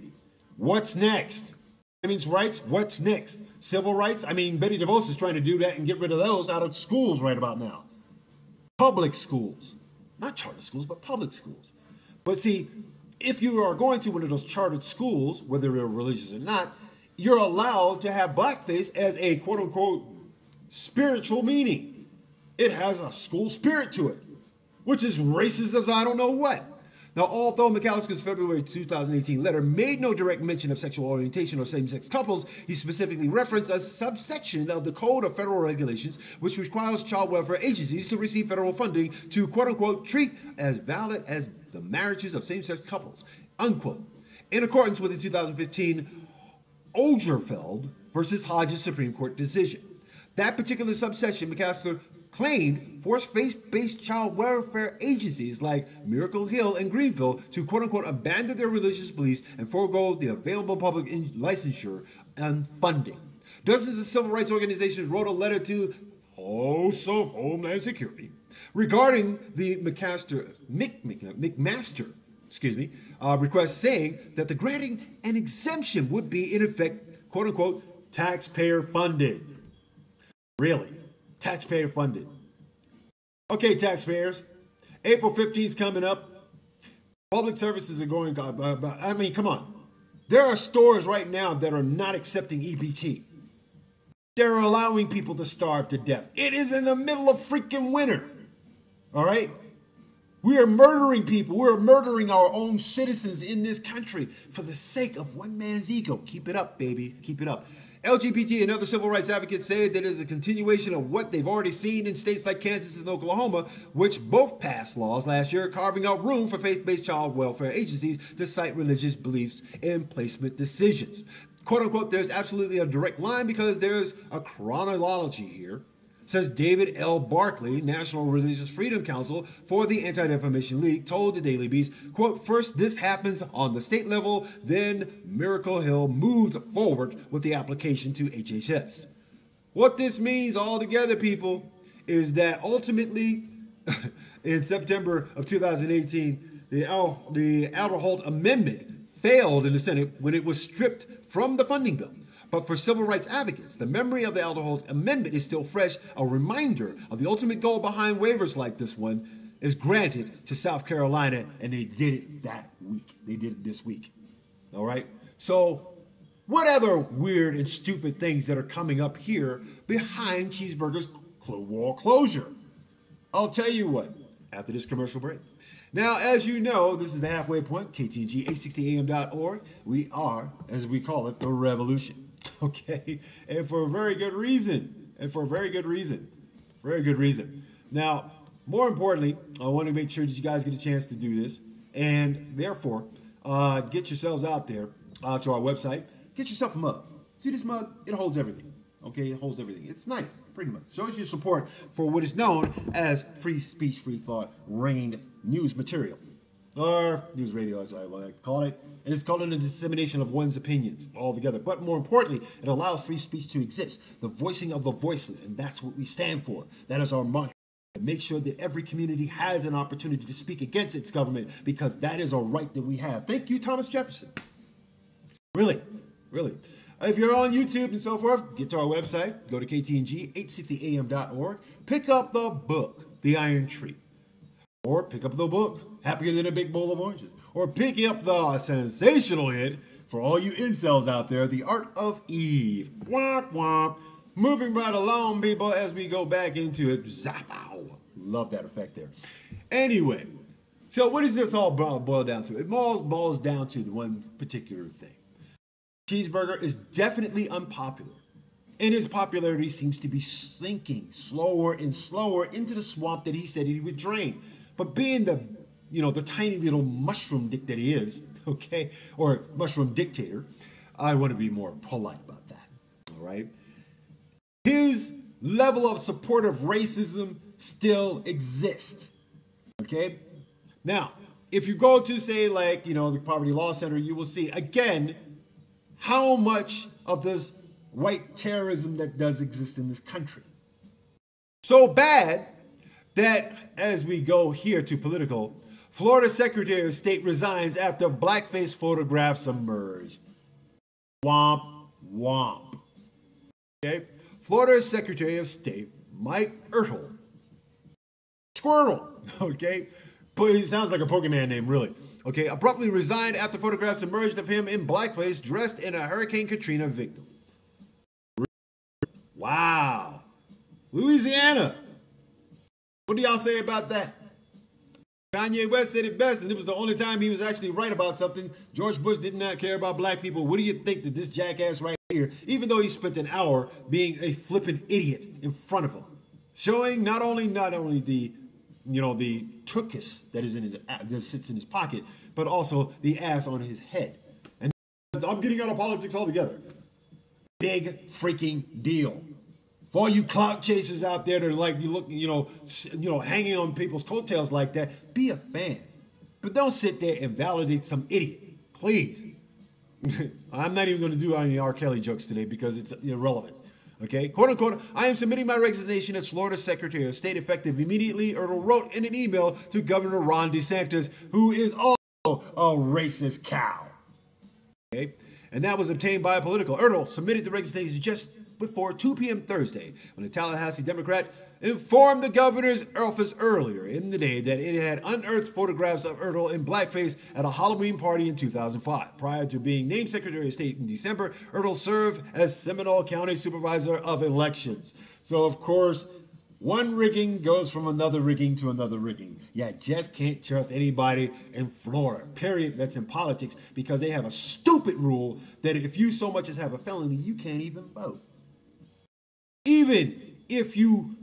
What's next? Women's rights, what's next? Civil rights? I mean, Betty DeVos is trying to do that and get rid of those out of schools right about now. Public schools. Not charter schools, but public schools. But see, if you are going to one of those chartered schools, whether they're religious or not, you're allowed to have blackface as a quote-unquote spiritual meaning. It has a school spirit to it, which is racist as I don't know what. Now, although McAllister's February 2018 letter made no direct mention of sexual orientation or same-sex couples, he specifically referenced a subsection of the Code of Federal Regulations which requires child welfare agencies to receive federal funding to, quote-unquote, treat as valid as the marriages of same-sex couples, unquote, in accordance with the 2015 Ogerfeld versus Hodges Supreme Court decision. That particular subsection, McAllister claimed, forced faith-based child welfare agencies like Miracle Hill and Greenville to quote-unquote abandon their religious beliefs and forego the available public licensure and funding. Dozens of civil rights organizations wrote a letter to hosts of Homeland Security regarding the McMaster request, saying that the granting an exemption would be in effect quote-unquote taxpayer funded. Really? Taxpayer funded. Okay, taxpayers. April 15th is coming up. Public services are going, I mean, come on. There are stores right now that are not accepting EBT. They're allowing people to starve to death. It is in the middle of freaking winter. All right? We are murdering people. We're murdering our own citizens in this country for the sake of one man's ego. Keep it up, baby. Keep it up. LGBT and other civil rights advocates say that it is a continuation of what they've already seen in states like Kansas and Oklahoma, which both passed laws last year carving out room for faith-based child welfare agencies to cite religious beliefs in placement decisions. Quote unquote, there's absolutely a direct line because there's a chronology here, says David L. Barkley, National Religious Freedom Council for the Anti-Defamation League, told the Daily Beast, quote, first this happens on the state level, then Miracle Hill moved forward with the application to HHS. What this means altogether, people, is that ultimately, in September of 2018, the Alderholt Amendment failed in the Senate when it was stripped from the funding bill. But for civil rights advocates, the memory of the Alderholt Amendment is still fresh. A reminder of the ultimate goal behind waivers like this one is granted to South Carolina, and they did it that week. They did it this week. All right? So what other weird and stupid things that are coming up here behind Cheeseburger's wall closure? I'll tell you what, after this commercial break. Now, as you know, this is the halfway point, KTNG, 860am.org. We are, as we call it, the revolution. Okay, and for a very good reason. Very good reason. Now, more importantly, I want to make sure that you guys get a chance to do this, and therefore, get yourselves out there to our website. Get yourself a mug. See this mug? It holds everything. Okay, it holds everything. It's nice, pretty much. Shows your support for what is known as free speech, free thought, reigned news material. Or news radio, as I like to call it. And it's called a dissemination of one's opinions altogether. But more importantly, it allows free speech to exist. The voicing of the voiceless. And that's what we stand for. That is our mantra. Make sure that every community has an opportunity to speak against its government, because that is a right that we have. Thank you, Thomas Jefferson. Really. If you're on YouTube and so forth, get to our website. Go to KTNG, 860am.org. Pick up the book, The Iron Tree. Or pick up the book, Happier Than a Big Bowl of Oranges. Or pick up the sensational hit for all you incels out there, The Art of Eve. Womp womp. Moving right along, people, as we go back into it. Zapow. Love that effect there. Anyway, so what does this all boil down to? It boils down to the one particular thing. Cheeseburger is definitely unpopular and his popularity seems to be sinking slower and slower into the swamp that he said he would drain. But being the, the tiny little mushroom dick that he is, okay, or mushroom dictator, I want to be more polite about that, all right? His level of support of racism still exists, okay? Now, if you go to, say, like, the Poverty Law Center, you will see, again, how much of this white terrorism that does exist in this country. So bad that, as we go here to political, Florida Secretary of State resigns after blackface photographs emerge. Womp, womp. Okay? Florida Secretary of State Mike Ertel. Squirtle. Okay? He sounds like a Pokemon name, really. Okay? Abruptly resigned after photographs emerged of him in blackface dressed in a Hurricane Katrina victim. Wow. Louisiana. What do y'all say about that? Kanye West said it best, and it was the only time he was actually right about something. George Bush did not care about black people. What do you think that this jackass right here, even though he spent an hour being a flippant idiot in front of him, showing not only the the tuchus that is in his that sits in his pocket, but also the ass on his head. And I'm getting out of politics altogether. Big freaking deal. For all you clout chasers out there that are like, hanging on people's coattails like that, be a fan. But don't sit there and validate some idiot, please. I'm not even going to do any R. Kelly jokes today because it's irrelevant. Okay, quote unquote, I am submitting my resignation as Florida Secretary of State effective immediately, Ertel wrote in an email to Governor Ron DeSantis, who is also a racist cow. Okay, and that was obtained by a political. Ertel submitted the resignation just before 2 p.m. Thursday, when the Tallahassee Democrat informed the governor's office earlier in the day that it had unearthed photographs of Ertel in blackface at a Halloween party in 2005. Prior to being named Secretary of State in December, Ertel served as Seminole County Supervisor of Elections. So, of course, one rigging goes from another rigging to another rigging. You just can't trust anybody in Florida, period, that's in politics, because they have a stupid rule that if you so much as have a felony, you can't even vote. Even if you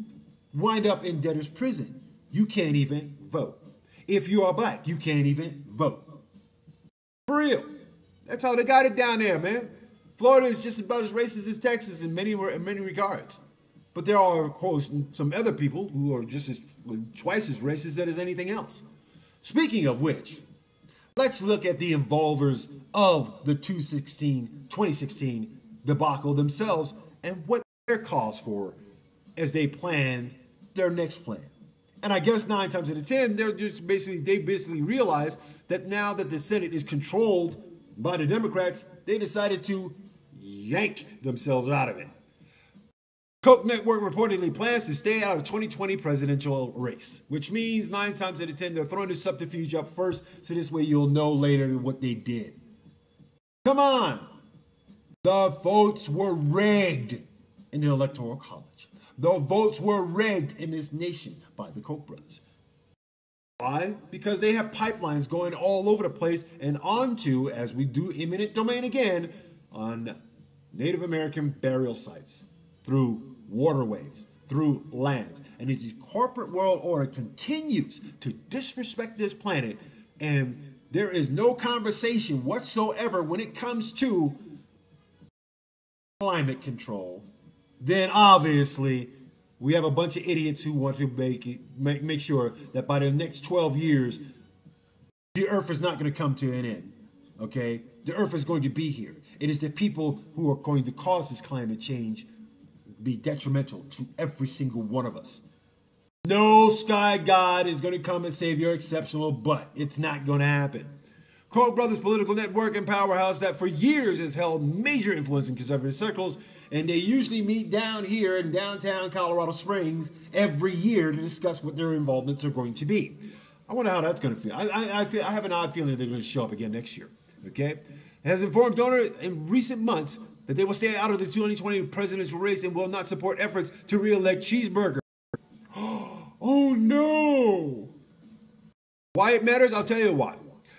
wind up in debtor's prison, you can't even vote. If you are black, you can't even vote. For real. That's how they got it down there, man. Florida is just about as racist as Texas in many regards. But there are, of course, some other people who are just twice as racist as anything else. Speaking of which, let's look at the involvers of the 2016 debacle themselves and what their cause for as they plan their next plan. And I guess 9 times out of 10, they basically realize that now that the Senate is controlled by the Democrats, they decided to yank themselves out of it. Koch Network reportedly plans to stay out of 2020 presidential race, which means 9 times out of 10, they're throwing the subterfuge up first, so this way you'll know later what they did. Come on! The votes were rigged in the Electoral College. The votes were rigged in this nation by the Koch brothers. Why? Because they have pipelines going all over the place and onto, as we do eminent domain again, on Native American burial sites, through waterways, through lands. And as the corporate world order continues to disrespect this planet, and there is no conversation whatsoever when it comes to climate control, then obviously we have a bunch of idiots who want to make sure that by the next 12 years, the earth is not going to come to an end, okay? The earth is going to be here. It is the people who are going to cause this climate change be detrimental to every single one of us. No sky god is going to come and save your exceptional butt. It's not going to happen. Koch brothers' political network and powerhouse that for years has held major influence in conservative circles, and they usually meet down here in downtown Colorado Springs every year to discuss what their involvements are going to be. I wonder how that's going to feel. I have an odd feeling they're going to show up again next year. Okay, it has informed donors in recent months that they will stay out of the 2020 presidential race and will not support efforts to re-elect Cheeseburger. Oh no! Why it matters? I'll tell you why.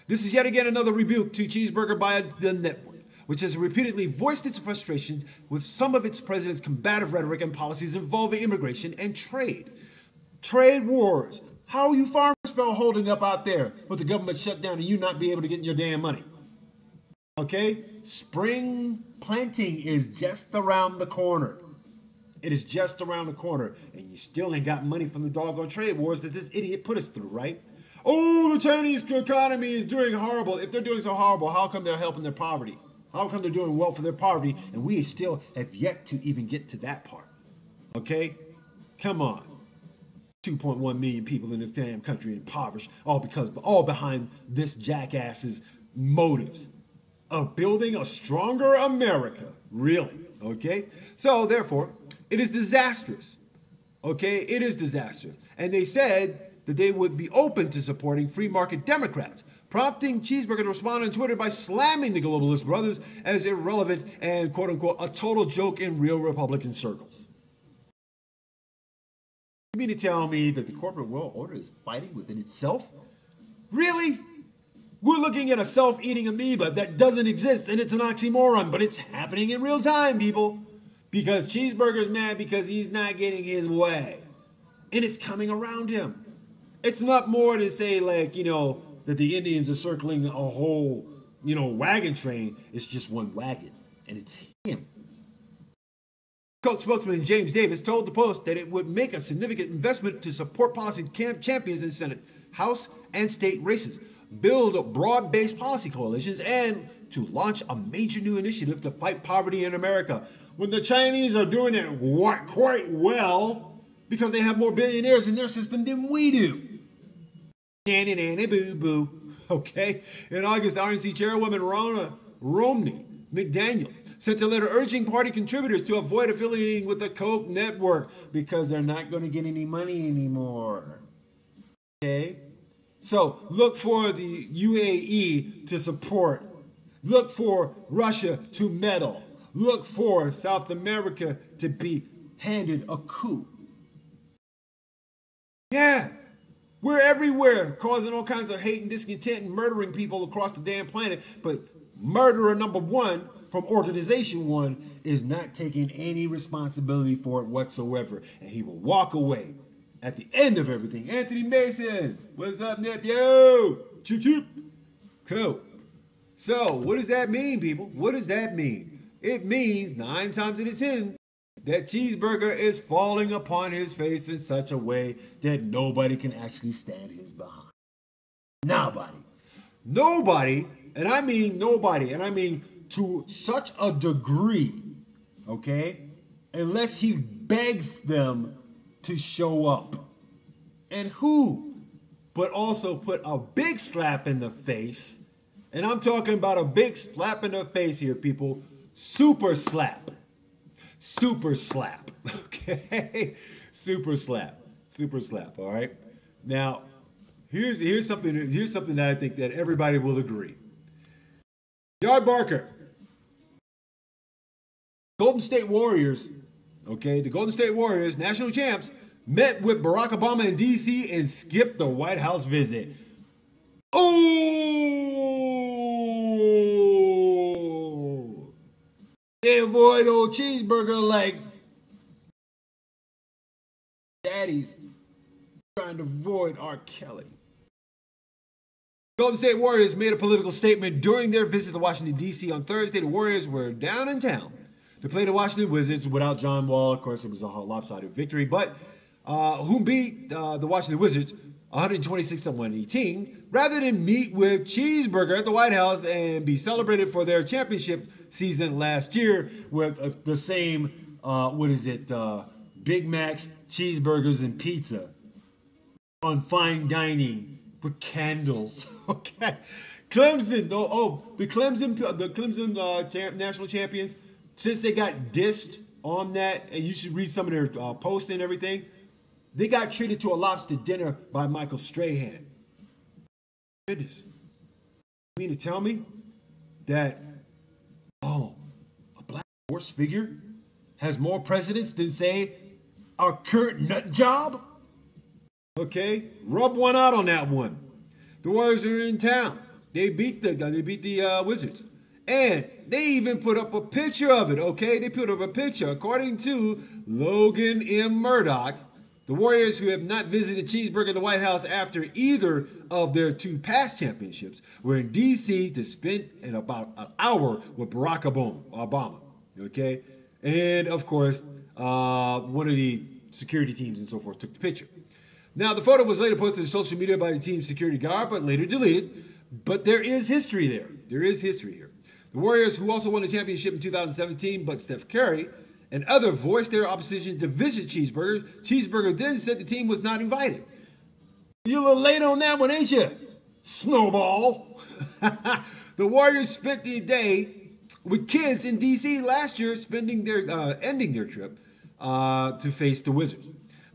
This is yet again another rebuke to Cheeseburger by the network. which has repeatedly voiced its frustrations with some of its president's combative rhetoric and policies involving immigration and trade. Trade wars. How are you farmers holding up out there with the government shut down and you not be able to get your damn money? Okay? Spring planting is just around the corner. It is just around the corner. And you still ain't got money from the doggone trade wars that this idiot put us through, right? Oh, the Chinese economy is doing horrible. If they're doing so horrible, how come they're helping their poverty? How come they're doing well for their poverty? And we still have yet to even get to that part. Okay? Come on. 2.1 million people in this damn country impoverished, all behind this jackass's motives of building a stronger America. Really? Okay? So, therefore, it is disastrous. Okay? It is disastrous. And they said that they would be open to supporting free market Democrats, prompting Cheeseburger to respond on Twitter by slamming the globalist brothers as irrelevant and, quote unquote, a total joke in real Republican circles. You mean to tell me that the corporate world order is fighting within itself? Really? We're looking at a self-eating amoeba that doesn't exist, and it's an oxymoron, but it's happening in real time, people. Because Cheeseburger's mad because he's not getting his way. And it's coming around him. It's not more to say, like, that the Indians are circling a whole, wagon train. It's just one wagon, and it's him. Coach spokesman James Davis told the Post that it would make a significant investment to support policy champions in Senate, House, and state races, build broad-based policy coalitions, and to launch a major new initiative to fight poverty in America. When the Chinese are doing it quite well because they have more billionaires in their system than we do. Nanny, nanny, boo, boo. Okay? In August, RNC chairwoman Romney McDaniel sent a letter urging party contributors to avoid affiliating with the Koch network because they're not going to get any money anymore. Okay? So look for the UAE to support. Look for Russia to meddle. Look for South America to be handed a coup. Yeah. We're everywhere causing all kinds of hate and discontent and murdering people across the damn planet. But murderer number one from Organization 1 is not taking any responsibility for it whatsoever. And he will walk away at the end of everything. Anthony Mason, what's up, nephew? Choo choo. Cool. So, what does that mean, people? What does that mean? It means 9 times out of 10 that Cheeseburger is falling upon his face in such a way that nobody can actually stand his behind. Nobody. Nobody, and I mean nobody, and I mean to such a degree, okay, unless he begs them to show up. And who? But also put a big slap in the face, and I'm talking about a big slap in the face here, people. Super slap. Super slap, okay? Super slap. Super slap, all right? Now, here's something that I think that everybody will agree. Yard Barker. Golden State Warriors, okay, the Golden State Warriors, national champs, met with Barack Obama in D.C. and skipped the White House visit. Oh! They avoid old Cheeseburger like daddies trying to avoid R. Kelly. Golden State Warriors made a political statement during their visit to Washington, D.C. on Thursday. The Warriors were down in town to play the Washington Wizards without John Wall. Of course, it was a lopsided victory, but who beat the Washington Wizards 126-118, rather than meet with Cheeseburger at the White House and be celebrated for their championship season last year with the same, Big Macs, cheeseburgers, and pizza on fine dining with candles. Okay. Clemson, the Clemson national champions, since they got dissed on that, and you should read some of their posts and everything, they got treated to a lobster dinner by Michael Strahan. Goodness. You mean to tell me that, a black sports figure has more presidents than, say, our current nut job? Okay, rub one out on that one. The Warriors are in town. They beat the Wizards. And they even put up a picture of it, okay? They put up a picture. According to Logan M. Murdoch, the Warriors, who have not visited Cheeseburger the White House after either of their 2 past championships, were in D.C. to spend about an hour with Barack Obama, okay? And, of course, one of the security teams and so forth took the picture. Now, the photo was later posted to social media by the team's security guard, but later deleted. But there is history there. There is history here. The Warriors, who also won the championship in 2017, but Steph Curry and others voiced their opposition to visit Cheeseburger. Cheeseburger then said the team was not invited. You're a little late on that one, ain't you, Snowball? The Warriors spent the day with kids in D.C. last year, ending their trip to face the Wizards.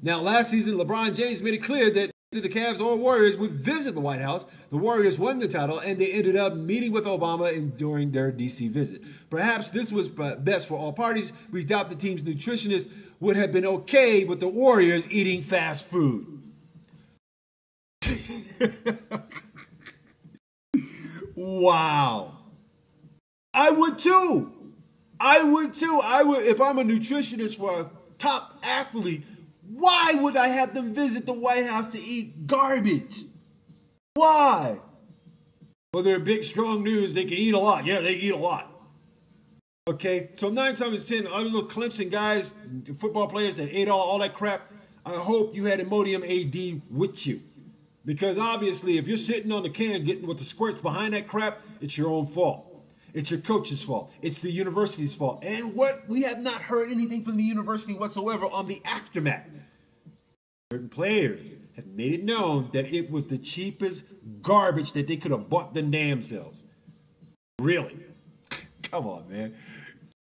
Now, last season, LeBron James made it clear that either the Cavs or Warriors would visit the White House. The Warriors won the title, and they ended up meeting with Obama during their D.C. visit. Perhaps this was best for all parties. We doubt the team's nutritionist would have been okay with the Warriors eating fast food. Wow. I would too. If I'm a nutritionist for a top athlete, why would I have them visit the White House to eat garbage? Why? Well, they're big, strong news. They can eat a lot. Yeah, they eat a lot. Okay, so 9 times out of 10, other little Clemson guys, football players that ate all that crap, I hope you had Imodium AD with you. Because obviously, if you're sitting on the can getting with the squirts behind that crap, it's your own fault. It's your coach's fault. It's the university's fault. And what? We have not heard anything from the university whatsoever on the aftermath. Certain players have made it known that it was the cheapest garbage that they could have bought them damn selves. Really? Come on, man.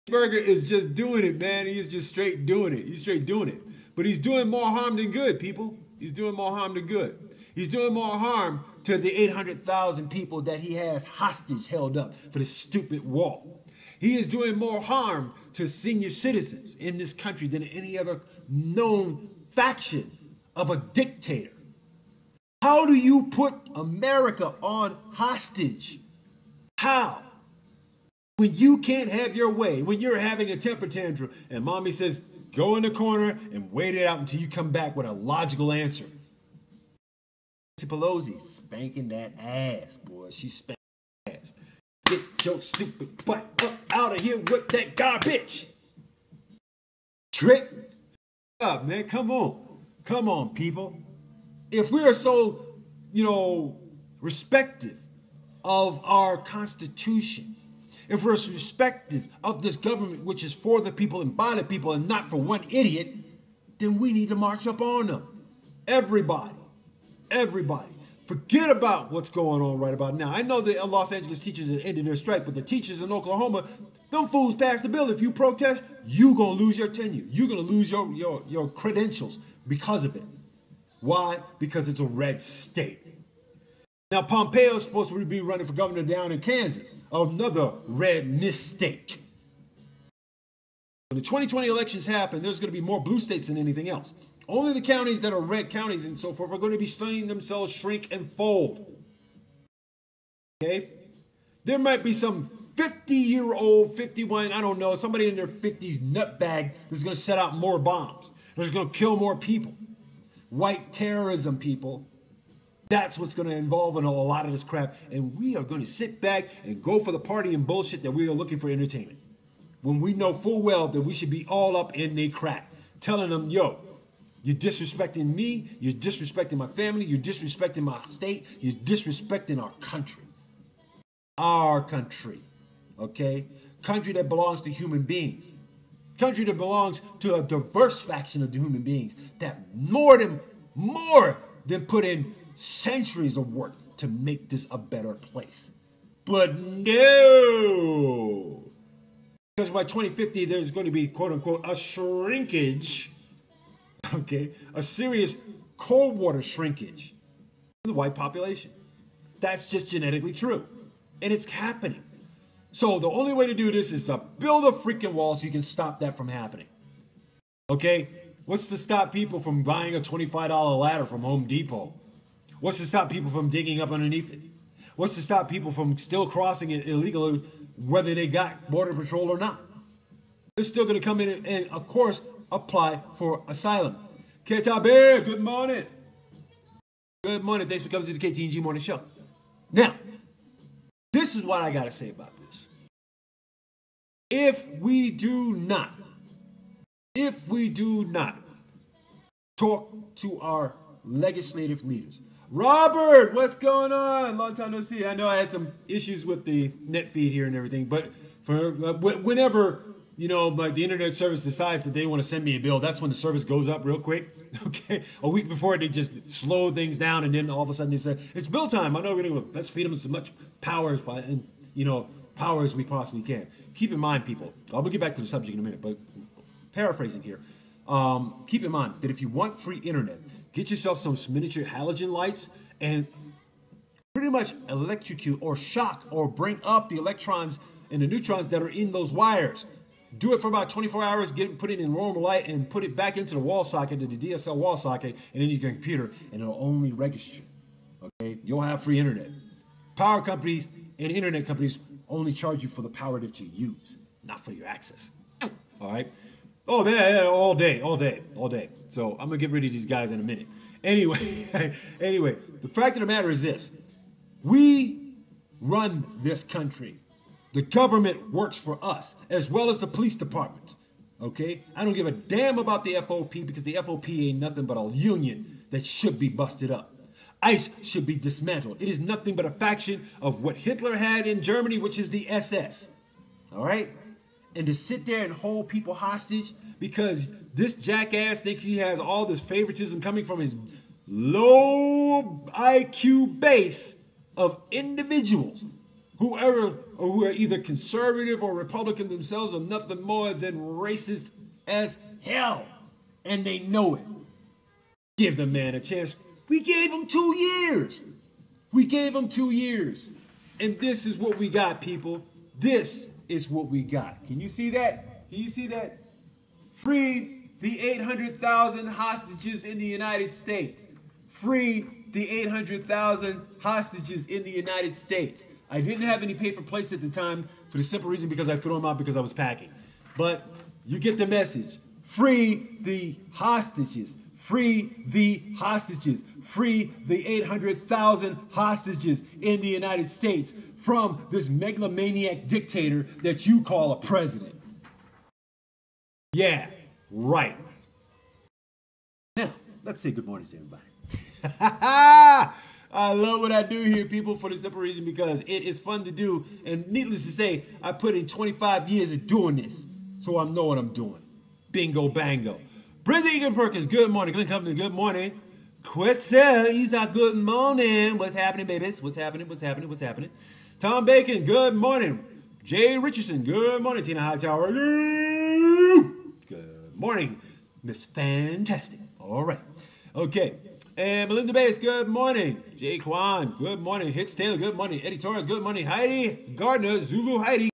Burger is just doing it, man. He's just straight doing it. He's straight doing it. But he's doing more harm than good, people. He's doing more harm than good. He's doing more harm to the 800,000 people that he has hostage held up for this stupid wall. He is doing more harm to senior citizens in this country than any other known faction of a dictator. How do you put America on hostage? How? When you can't have your way, when you're having a temper tantrum and mommy says, go in the corner and wait it out until you come back with a logical answer. Pelosi spanking that ass, boy. She's spanking that ass. Get your stupid butt up out of here with that garbage. Trick up, man. Come on. Come on, people. If we are so, respective of our Constitution, if we're respective of this government, which is for the people and by the people and not for one idiot, then we need to march up on them. Everybody. Everybody. Forget about what's going on right about now. I know the Los Angeles teachers have ended their strike, but the teachers in Oklahoma, them fools passed the bill. If you protest, you're going to lose your tenure. You're going to lose your credentials because of it. Why? Because it's a red state. Now, Pompeo is supposed to be running for governor down in Kansas. Another red mistake. When the 2020 elections happen, there's going to be more blue states than anything else. Only the counties that are red counties and so forth are going to be seeing themselves shrink and fold. Okay? There might be some 50-year-old, 51, I don't know, somebody in their 50s nutbag that's going to set out more bombs. That's going to kill more people. White terrorism, people. That's what's going to involve in a lot of this crap. And we are going to sit back and go for the party and bullshit that we are looking for entertainment. When we know full well that we should be all up in their crack. Telling them, yo, you're disrespecting me, you're disrespecting my family, you're disrespecting my state, you're disrespecting our country. Our country, okay? Country that belongs to human beings. Country that belongs to a diverse faction of the human beings that more than put in centuries of work to make this a better place. But no! Because by 2050, there's going to be, quote unquote, a shrinkage. Okay, a serious cold water shrinkage in the white population. That's just genetically true. And it's happening. So the only way to do this is to build a freaking wall so you can stop that from happening. Okay? What's to stop people from buying a $25 ladder from Home Depot? What's to stop people from digging up underneath it? What's to stop people from still crossing it illegally whether they got Border Patrol or not. They're still going to come in and, of course, apply for asylum. KTNG, good morning. Good morning. Thanks for coming to the KTNG Morning Show. Now, this is what I got to say about this. If we do not talk to our legislative leaders. Robert, what's going on? Long time no see. I know I had some issues with the net feed here and everything, but for whenever, you know, like the internet service decides that they want to send me a bill, that's when the service goes up real quick. Okay, a week before they just slow things down, and then all of a sudden they say it's bill time. I know we're gonna let's feed them as much power as we possibly can. Keep in mind, people. I'm gonna get back to the subject in a minute, but paraphrasing here. Keep in mind that if you want free internet, get yourself some miniature halogen lights and pretty much electrocute or shock or bring up the electrons and the neutrons that are in those wires. Do it for about 24 hours, put it in normal light and put it back into the wall socket, into the DSL wall socket, and then your computer, and it'll only register. Okay? You'll have free internet. Power companies and internet companies only charge you for the power that you use, not for your access. All right? Oh, yeah, all day. So I'm gonna get rid of these guys in a minute. Anyway, the fact of the matter is this: we run this country. The government works for us, as well as the police departments. Okay? I don't give a damn about the FOP because the FOP ain't nothing but a union that should be busted up. ICE should be dismantled. It is nothing but a faction of what Hitler had in Germany, which is the SS. All right? And to sit there and hold people hostage because this jackass thinks he has all this favoritism coming from his low IQ base of individuals who are either conservative or Republican themselves are nothing more than racist as hell. And they know it. Give the man a chance. We gave him 2 years. We gave him 2 years. And this is what we got, people. This is what we got. Can you see that? Can you see that? Free the 800,000 hostages in the United States. Free the 800,000 hostages in the United States. I didn't have any paper plates at the time for the simple reason because I threw them out because I was packing. But you get the message. Free the hostages. Free the hostages. Free the 800,000 hostages in the United States from this megalomaniac dictator that you call a president. Yeah, right. Now, let's say good morning to everybody. I love what I do here, people, for the simple reason because it is fun to do. And needless to say, I put in 25 years of doing this. So I know what I'm doing. Bingo, bango. Brenda Egan Perkins, good morning. Glenn Company, good morning. Quetzal, Isa, good morning. What's happening, babies? What's happening? What's happening? What's happening? Tom Bacon, good morning. Jay Richardson, good morning. Tina Hightower, good morning. Miss Fantastic. All right. Okay. And Melinda Bass, good morning. Jay Kwan, good morning. Hits Taylor, good morning. Eddie Torres, good morning. Heidi Gardner, Zulu Heidi.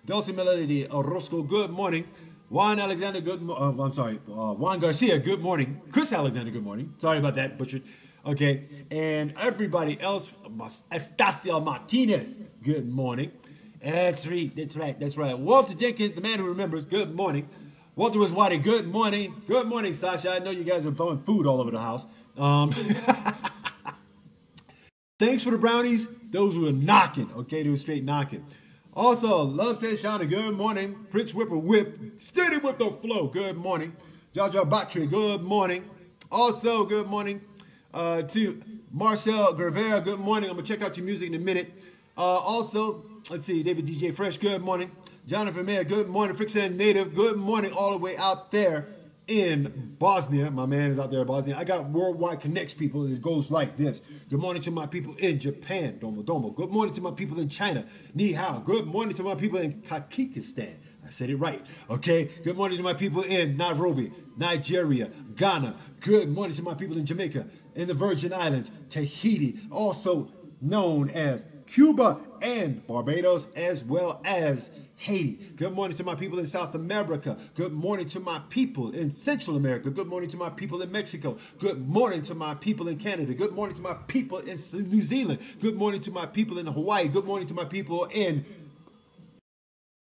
Dulcie Melody Orozco, good morning. Juan Alexander, good morning. Juan Garcia, good morning. Chris Alexander, good morning. Sorry about that, butchered. Okay. And everybody else, Estacia Martinez, good morning. That's right. Walter Jenkins, the man who remembers, good morning. Walter Wiswati, good morning. Good morning, Sasha. I know you guys are throwing food all over the house. Thanks for the brownies. Those were knocking, okay? They were straight knocking. Also, Love says Shauna, good morning. Prince Whipper Whip, steady with the flow, good morning. Jaja Batri, good morning. Also, good morning to Marcel Gravera, good morning. I'm going to check out your music in a minute. Also, let's see, David DJ Fresh, good morning. Jonathan Mayer, good morning. Frickson Native, good morning all the way out there in Bosnia. My man is out there in Bosnia. I got Worldwide Connects people. It goes like this. Good morning to my people in Japan. Domo Domo. Good morning to my people in China. Ni hao. Good morning to my people in Kyrgyzstan. I said it right. Okay. Good morning to my people in Nairobi, Nigeria, Ghana. Good morning to my people in Jamaica, in the Virgin Islands, Tahiti, also known as Cuba and Barbados, as well as Haiti. Good morning to my people in South America. Good morning to my people in Central America. Good morning to my people in Mexico. Good morning to my people in Canada. Good morning to my people in New Zealand. Good morning to my people in Hawaii. Good morning to my people in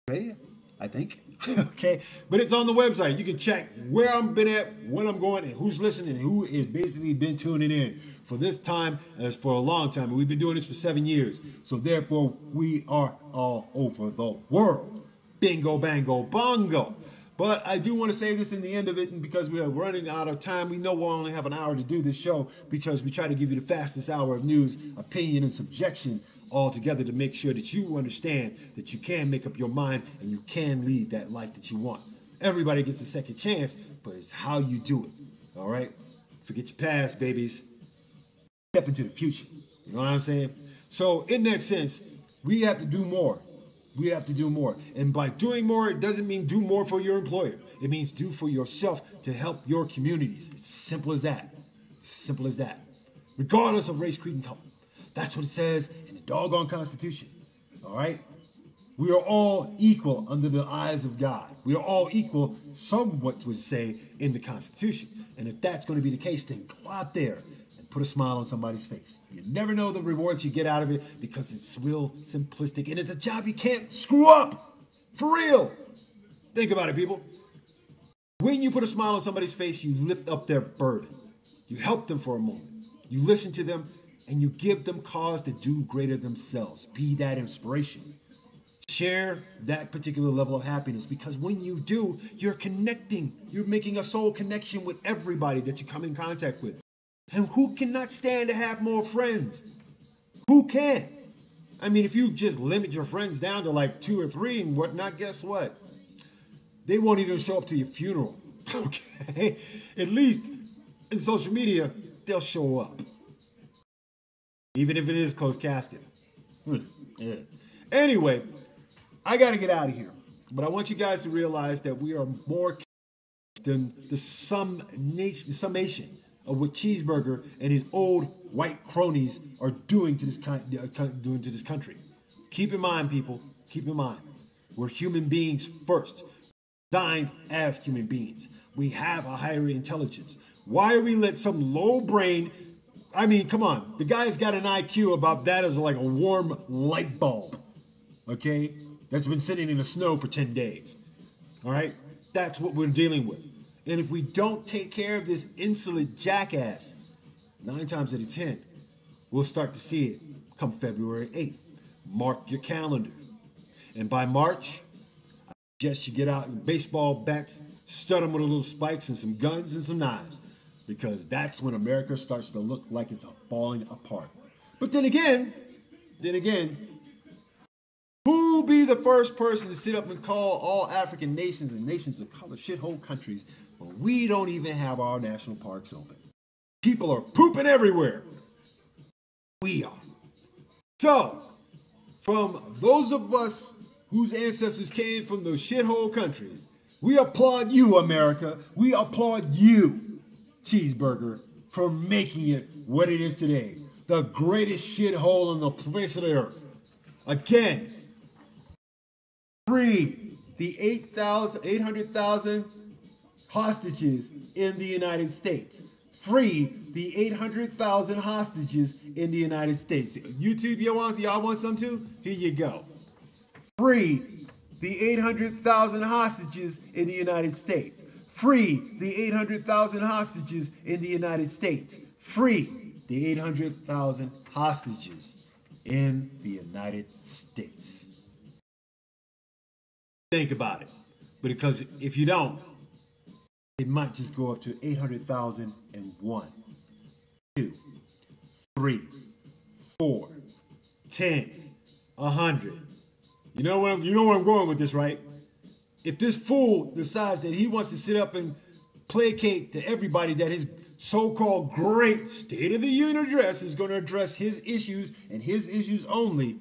Okay, I think. Okay, but it's on the website. You can check where I've been at, when I'm going, and who's listening, and who is basically been tuning in for this time as for a long time. And we've been doing this for 7 years. So therefore, we are all over the world. Bingo, bango, bongo. But I do want to say this in the end of it, and because we are running out of time, we know we'll only have an hour to do this show because we try to give you the fastest hour of news, opinion, and subjection all together to make sure that you understand that you can make up your mind and you can lead that life that you want. Everybody gets a second chance, but it's how you do it. All right? Forget your past, babies. Step into the future. You know what I'm saying? So in that sense, we have to do more. We have to do more. And by doing more, it doesn't mean do more for your employer. It means do for yourself to help your communities. It's simple as that. Simple as that. Regardless of race, creed, and color. That's what it says in the doggone Constitution. All right? We are all equal under the eyes of God. We are all equal, somewhat would say, in the Constitution. And if that's going to be the case, then go out there and put a smile on somebody's face. You never know the rewards you get out of it because it's real simplistic and it's a job you can't screw up. For real. Think about it, people. When you put a smile on somebody's face, you lift up their burden. You help them for a moment. You listen to them and you give them cause to do greater themselves. Be that inspiration. Share that particular level of happiness because when you do, you're connecting. You're making a soul connection with everybody that you come in contact with. And who cannot stand to have more friends? Who can? I mean, if you just limit your friends down to like 2 or 3 and whatnot, guess what? They won't even show up to your funeral. Okay? At least in social media, they'll show up. Even if it is closed casket. Yeah. Anyway, I got to get out of here. But I want you guys to realize that we are more than the summation of what Cheeseburger and his old white cronies are doing to this country. Keep in mind, people. Keep in mind. We're human beings first. Designed as human beings. We have a higher intelligence. Why are we let some low brain... I mean, come on. The guy's got an IQ about that as like a warm light bulb. Okay? That's been sitting in the snow for 10 days. All right? That's what we're dealing with. And if we don't take care of this insolent jackass, 9 times out of 10, we'll start to see it come February 8th. Mark your calendar. And by March, I suggest you get out baseball bats, stud them with a little spikes and some guns and some knives. Because that's when America starts to look like it's falling apart. But then again, who'll be the first person to sit up and call all African nations and nations of color shithole countries when we don't even have our national parks open? People are pooping everywhere. We are. So, from those of us whose ancestors came from those shithole countries, we applaud you, America. We applaud you, Cheeseburger, for making it what it is today. The greatest shithole on the face of the earth. Again, free the 800,000 hostages in the United States. Free the 800,000 hostages in the United States. YouTube, y'all want some too? Here you go. Free the 800,000 hostages in the United States. Free the 800,000 hostages in the United States. Free the 800,000 hostages in the United States. Think about it. Because if you don't, it might just go up to 800,001, 2, 3, 4, 10, 100. You know where I'm going with this, right? If this fool decides that he wants to sit up and placate to everybody that his so-called great State of the Union address is going to address his issues and his issues only,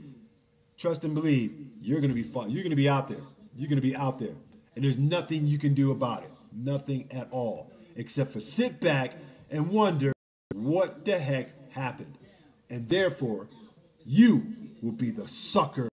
trust and believe, you're going to be fine. You're going to be out there. You're going to be out there. And there's nothing you can do about it. Nothing at all. Except for sit back and wonder what the heck happened. And therefore, you will be the sucker